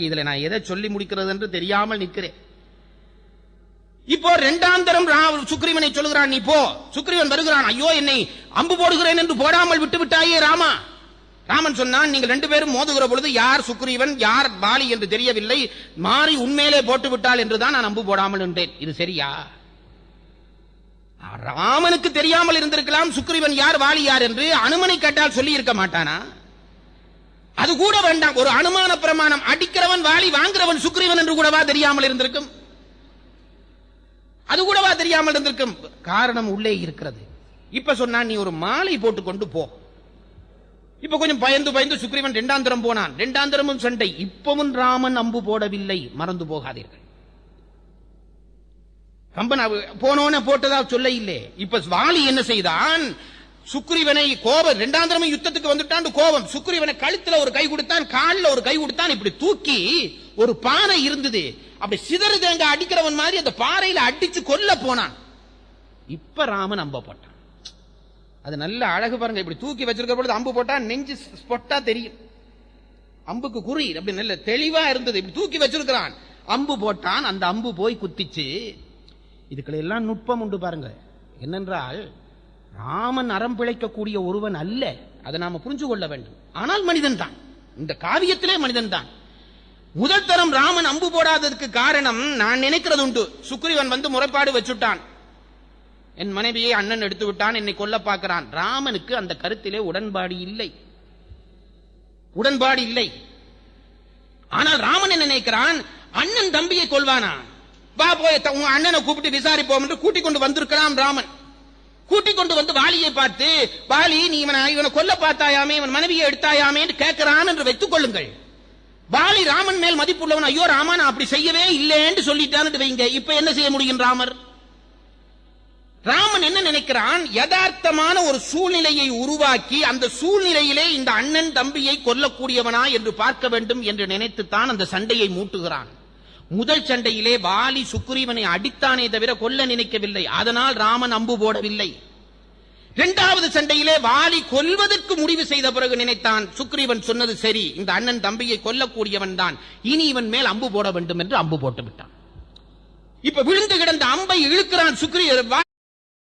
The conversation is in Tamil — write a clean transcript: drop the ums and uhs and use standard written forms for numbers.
இதுல நான் எதை சொல்லி முடிக்கிறது என்று தெரியாமல் நிற்கிறேன். இப்போ இரண்டாம் தரம் சுக்ரீவனை சொல்லுகிறான், நீ போ. சுக்ரீவன் வருகிறான், ஐயோ என்னை அம்பு போடுகிறேன் என்று போடாமல் விட்டு விட்டாயே ராமா. ராமன் சொன்னான், நீங்கள் ரெண்டு பேரும் மோதுகிற பொழுது யார் சுக்ரீவன் யார் பாலி என்று தெரியவில்லை, மாறி உண்மையிலே போட்டு விட்டால் என்றுதான் நான் அம்பு போடாமல் இருந்தேன். இது சரியா? ராமனுக்கு தெரியாமல் இருந்திருக்கலாம் சுக்ரீவன் யார் வாலி யார் என்று. அனுமனை கேட்டால் சொல்லி இருக்க மாட்டானா? அது கூட வேண்டாம், ஒரு அனுமான பிரமாணம். அடிக்கிறவன் வாலி, வாங்குறவன் சுக்ரீவன் என்று கூடவா தெரியாமல் இருந்திருக்கும்? அது கூடவா தெரியாமல் இருந்திருக்கும்? காரணம் உள்ளே இருக்கிறது. இப்ப சொன்னா, நீ ஒரு மாலை போட்டுக் கொண்டு போ. இப்ப கொஞ்சம் பயந்து பயந்து சுக்ரீவன் இரண்டாம் தரம் போனான். இரண்டாம் தரமும் சண்டை. இப்பவும் ராமன் அம்பு போடவில்லை, மறந்து போகாதீர்கள். கம்பன் போனோன்னு போட்டதா சொல்ல இல்லை. இப்ப வாலி என்ன செய்தான்? சுக்ரீவனை கோபம், இரண்டாம் தரமும் யுத்தத்துக்கு வந்துட்டான் கோபம். சுக்ரீவனை கழுத்துல ஒரு கை கொடுத்தான், காலில் ஒரு கை கொடுத்தான். இப்படி தூக்கி ஒரு பாறை இருந்தது, அப்படி சிதறு தேங்க அடிக்கிறவன் மாதிரி அந்த பாறையில அடிச்சு கொல்ல போனான். இப்ப ராமன் அம்ப போட்டான். அது நல்ல அழகு பாருங்க. இப்படி தூக்கி வச்சிருக்கிற பொழுது அம்பு போட்டா நெஞ்சு ஸ்பொட்டா தெரியும். அம்புக்கு குறி அப்படி நல்ல தெளிவா இருந்தது. இப்படி தூக்கி வச்சிருக்கிறான், அம்பு போட்டான். அந்த அம்பு போய் குத்திச்சு. இதுக்குள்ள எல்லாம் நுட்பம் உண்டு பாருங்க. என்னென்றால், ராமன் அறம் பிழைக்கக்கூடிய ஒருவன் அல்ல, அதை நாம புரிஞ்சு கொள்ள வேண்டும். ஆனால் மனிதன் தான், இந்த காவியத்திலே மனிதன் தான். முதல் தரம் ராமன் அம்பு போடாததுக்கு காரணம் நான் நினைக்கிறது உண்டு. சுக்ரீவன் வந்து முறைப்பாடு வச்சுட்டான், என் மனைவியை அண்ணன் எடுத்து விட்டான், என்னை கொல்ல பார்க்கிறான். ராமனுக்கு அந்த கருத்திலே உடன்பாடு இல்லை. ஆனால் ராமன் என்ன நினைக்கிறான்? அண்ணன் தம்பியை கொல்வானா? வா போய் உங்க அண்ணனை கூப்பிட்டு விசாரிப்போம் என்று கூட்டிக் கொண்டு வந்திருக்கிறான் ராமன். கூட்டிக் கொண்டு வந்து வாலியை பார்த்து, வாலி நீ இவனை கொல்ல பார்த்தாயாமே, இவன் மனைவியை எடுத்தாயாமே என்று கேட்கிறான் என்று வைத்துக் கொள்ளுங்கள். வாலி ராமன் மேல் மதிப்புள்ளவன். ஐயோ ராமா, நான் அப்படி செய்யவே இல்லை என்று சொல்லிட்டான்னு வைங்க. இப்ப என்ன செய்ய முடியும் ராமர்? ராமன் என்ன நினைக்கிறான்? யதார்த்தமான ஒரு சூழ்நிலையை உருவாக்கி அந்த சூழ்நிலையிலே இந்த அண்ணன் தம்பியை கொல்லக்கூடியவனா என்று பார்க்க வேண்டும் என்று நினைத்துத்தான் அந்த சண்டையை மூட்டுகிறான். முதல் சண்டையிலே வாலி சுக்ரீவனை அடித்தானே தவிர கொல்ல நினைக்கவில்லை. அதனால் ராமன் அம்பு போடவில்லை. இரண்டாவது சண்டையிலே வாலி கொல்வதற்கு முடிவு செய்த பிறகு நினைத்தான், சுக்ரீவன் சொன்னது சரி, இந்த அண்ணன் தம்பியை கொல்லக்கூடியவன் தான், இனி இவன் மேல் அம்பு போட வேண்டும் என்று அம்பு போட்டு விட்டான். இப்ப விழுந்து கிடந்த அம்பை இழுக்கிறான் சுக்ரீவன்.